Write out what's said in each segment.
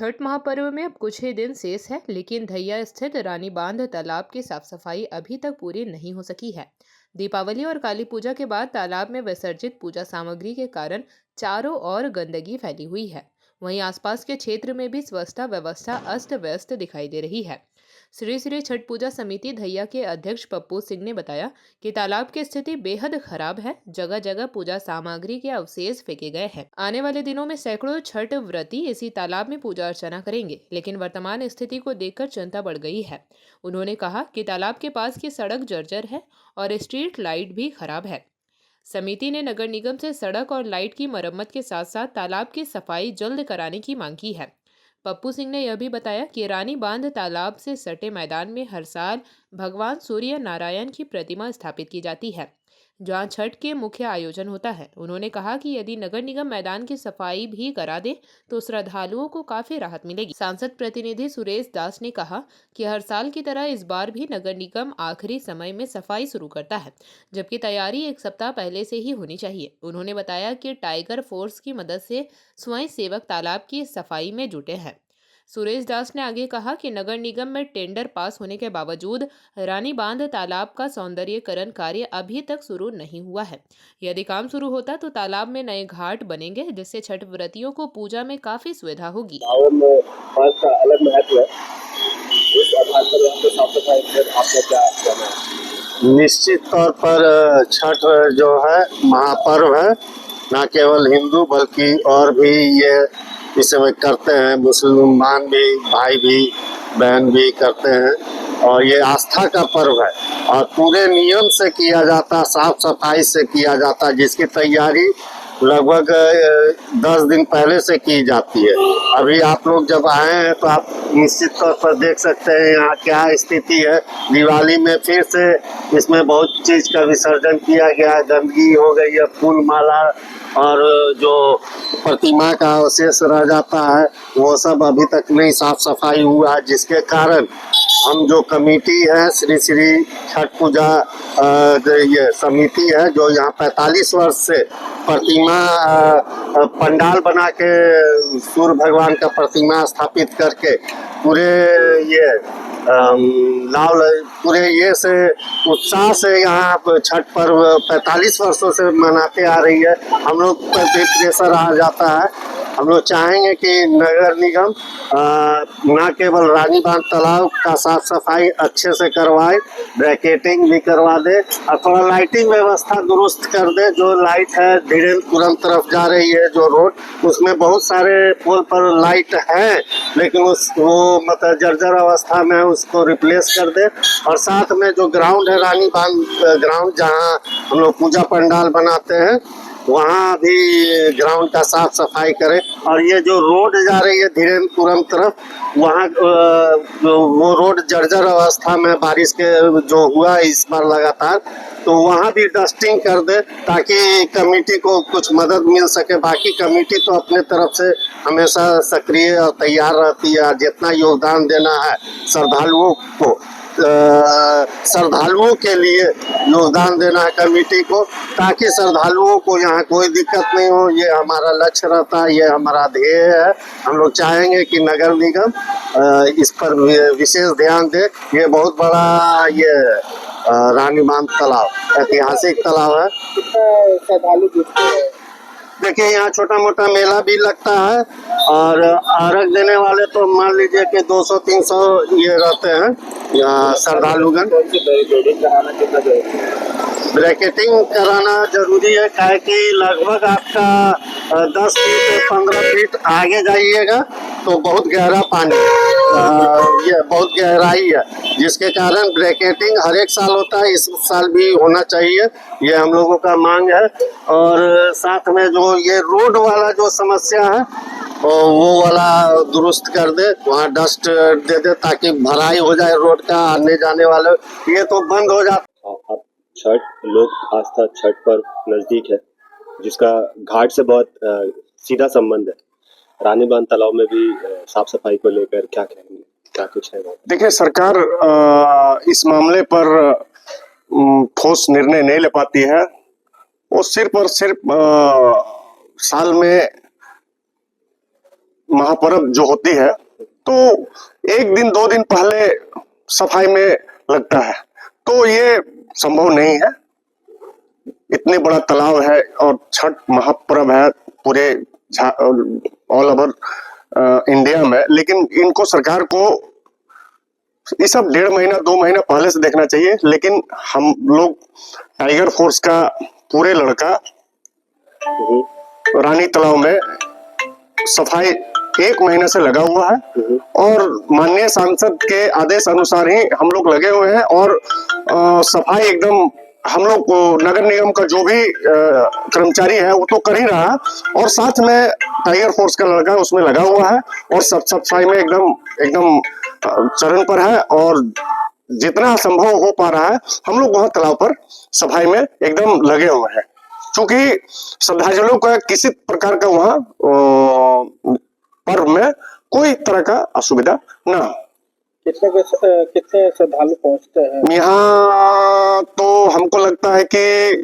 छठ महापर्व में अब कुछ ही दिन शेष है, लेकिन धैया स्थित रानी बांध तालाब की साफ सफाई अभी तक पूरी नहीं हो सकी है। दीपावली और काली पूजा के बाद तालाब में विसर्जित पूजा सामग्री के कारण चारों ओर गंदगी फैली हुई है। वहीं आसपास के क्षेत्र में भी स्वच्छता व्यवस्था अस्त व्यस्त दिखाई दे रही है। श्री श्री छठ पूजा समिति धैया के अध्यक्ष पप्पू सिंह ने बताया कि तालाब की स्थिति बेहद खराब है। जगह जगह पूजा सामग्री के अवशेष फेंके गए हैं। आने वाले दिनों में सैकड़ों छठ व्रती इसी तालाब में पूजा अर्चना करेंगे, लेकिन वर्तमान स्थिति को देखकर चिंता बढ़ गई है। उन्होंने कहा कि तालाब के पास की सड़क जर्जर है और स्ट्रीट लाइट भी खराब है। समिति ने नगर निगम से सड़क और लाइट की मरम्मत के साथ साथ तालाब की सफाई जल्द कराने की मांग की है। पप्पू सिंह ने यह भी बताया कि रानी बांध तालाब से सटे मैदान में हर साल भगवान सूर्य नारायण की प्रतिमा स्थापित की जाती है, जहां छठ के मुख्य आयोजन होता है। उन्होंने कहा कि यदि नगर निगम मैदान की सफाई भी करा दे तो श्रद्धालुओं को काफी राहत मिलेगी। सांसद प्रतिनिधि सुरेश दास ने कहा कि हर साल की तरह इस बार भी नगर निगम आखिरी समय में सफाई शुरू करता है, जबकि तैयारी एक सप्ताह पहले से ही होनी चाहिए। उन्होंने बताया कि टाइगर फोर्स की मदद से स्वयं सेवक तालाब की सफाई में जुटे हैं। सुरेश दास ने आगे कहा कि नगर निगम में टेंडर पास होने के बावजूद रानी बांध तालाब का सौंदर्यीकरण कार्य अभी तक शुरू नहीं हुआ है। यदि काम शुरू होता तो तालाब में नए घाट बनेंगे, जिससे छठ व्रतियों को पूजा में काफी सुविधा होगी। सावन में बांध का अलग महत्व है। इस आधार पर यहाँ पे साफ सफाई पर आपका क्या कहना है? निश्चित तौर पर छठ जो है महापर्व है, न केवल हिंदू बल्कि और भी ये इस समय करते हैं। मुसलमान भी, भाई भी, बहन भी करते हैं और ये आस्था का पर्व है और पूरे नियम से किया जाता, साफ सफाई से किया जाता, जिसकी तैयारी लगभग 10 दिन पहले से की जाती है। अभी आप लोग जब आए हैं तो आप निश्चित तौर पर देख सकते हैं यहाँ क्या स्थिति है। दिवाली में फिर से इसमें बहुत चीज़ का विसर्जन किया गया, गंदगी हो गई है, फूल माला और जो प्रतिमा का अवशेष रह जाता है वो सब अभी तक नहीं साफ सफाई हुआ, जिसके कारण हम जो कमेटी है श्री श्री छठ पूजा ये समिति है जो यहाँ 45 वर्ष से प्रतिमा पंडाल बना के सूर्य भगवान का प्रतिमा स्थापित करके पूरे ये पूरे ये से उत्साह से यहाँ छठ पर्व 45 वर्षों से मनाते आ रही है। हम लोग पर भी प्रेशर आ जाता है। हम लोग चाहेंगे कि नगर निगम न केवल रानी बांध तालाब का साफ सफाई अच्छे से करवाए, ब्रैकेटिंग भी करवा दे और थोड़ा लाइटिंग व्यवस्था दुरुस्त कर दे। जो लाइट है धीरेन्द्रपुरम तरफ जा रही है जो रोड, उसमें बहुत सारे पोल पर लाइट है लेकिन वो मतलब जर्जर अवस्था में, उसको रिप्लेस कर दे। और साथ में जो ग्राउंड है रानी बांध ग्राउंड, जहाँ हम लोग पूजा पंडाल बनाते हैं, वहाँ भी ग्राउंड का साफ सफाई करें। और ये जो रोड जा रही है धीरेन्द्रपुरम तरफ, वहाँ वो रोड जर्जर अवस्था में बारिश के जो हुआ इस बार लगातार, तो वहाँ भी डस्टिंग कर दे ताकि कमेटी को कुछ मदद मिल सके। बाकी कमेटी तो अपने तरफ से हमेशा सक्रिय और तैयार रहती है। जितना योगदान देना है श्रद्धालुओं को, श्रद्धालुओं के लिए योगदान देना है कमेटी को, ताकि श्रद्धालुओं को यहाँ कोई दिक्कत नहीं हो। ये हमारा लक्ष्य रहता है, ये हमारा ध्येय है। हम लोग चाहेंगे कि नगर निगम इस पर विशेष ध्यान दे। ये बहुत बड़ा ये रानी बांध तालाब ऐतिहासिक तालाब है। कितना श्रद्धालु जुटते हैं? देखिए यहाँ छोटा मोटा मेला भी लगता है और अर्घ देने वाले तो मान लीजिए कि 200-300 ये रहते हैं यहाँ श्रद्धालुगण। ब्रैकेटिंग कराना जरूरी है, काहे कि लगभग आपका 10 फीट से 15 फीट आगे जाइएगा तो बहुत गहरा पानी, ये बहुत गहराई है, जिसके कारण ब्रैकेटिंग हर एक साल होता है, इस साल भी होना चाहिए, ये हम लोगों का मांग है। और साथ में जो ये रोड वाला जो समस्या है वो वाला दुरुस्त कर दे, वहाँ डस्ट दे दे ताकि भराई हो जाए रोड का, आने जाने वाले ये तो बंद हो जाता। अब छठ लोक आस्था छठ पर्व नज़दीक है, जिसका घाट से बहुत सीधा संबंध है। रानी बांध तालाब में भी साफ सफाई को लेकर क्या कहेंगे, क्या कुछ है? देखिए सरकार इस मामले पर ठोस निर्णय नहीं ले पाती है। वो सिर्फ और सिर्फ साल में महापर्व जो होती है तो 1 दिन 2 दिन पहले सफाई में लगता है, तो ये संभव नहीं है। इतने बड़ा तालाब है और छठ महापर्व है पूरे ऑल ओवर इंडिया में, लेकिन इनको सरकार को ये सब 1.5 महीना 2 महीना पहले से देखना चाहिए। लेकिन हम लोग टाइगर फोर्स का पूरे लड़का रानी तालाब में सफाई 1 महीने से लगा हुआ है और माननीय सांसद के आदेश अनुसार ही हम लोग लगे हुए हैं और सफाई एकदम हम लोग नगर निगम का जो भी कर्मचारी है वो तो कर ही रहा है और साथ में टाइगर फोर्स का लड़का उसमें लगा हुआ है और सब सफाई में एकदम चरण पर है और जितना संभव हो पा रहा है हम लोग वहां तालाब पर सफाई में एकदम लगे हुए हैं, क्योंकि श्रद्धालुओं का किसी प्रकार का वहां पर्व में कोई तरह का असुविधा ना हो। कितने श्रद्धालु पहुंचते हैं यहाँ? तो हमको लगता है कि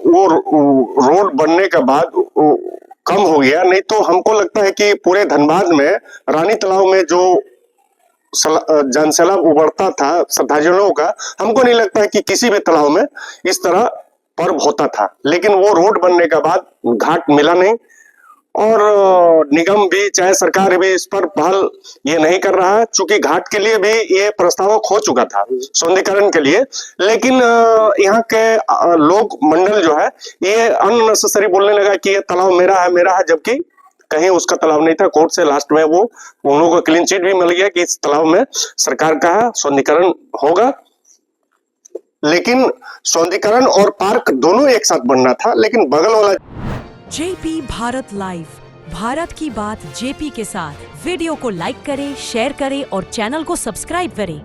वो रोड बनने के बाद कम हो गया, नहीं तो हमको लगता है कि पूरे धनबाद में रानी तालाब में जो जनसैलाब उमड़ता था श्रद्धालुओं का, हमको नहीं लगता है कि किसी भी तालाब में इस तरह पर्व होता था। लेकिन वो रोड बनने के बाद घाट मिला नहीं और निगम भी चाहे सरकार भी इस पर पहल ये नहीं कर रहा है, चूंकि घाट के लिए भी ये प्रस्ताव हो चुका था सौंदर्यीकरण के लिए। लेकिन यहाँ के लोग मंडल जो है ये अननेसेसरी बोलने लगा कि ये तालाब मेरा है, जबकि कहीं उसका तालाब नहीं था। कोर्ट से लास्ट में वो उन लोगों को क्लीन चिट भी मिल गया कि इस तालाब में सरकार का है, सौंदर्यीकरण होगा। लेकिन सौंदर्यीकरण और पार्क दोनों एक साथ बनना था, लेकिन बगल वाला जेपी भारत लाइव, भारत की बात जेपी के साथ। वीडियो को लाइक करें, शेयर करें और चैनल को सब्सक्राइब करें।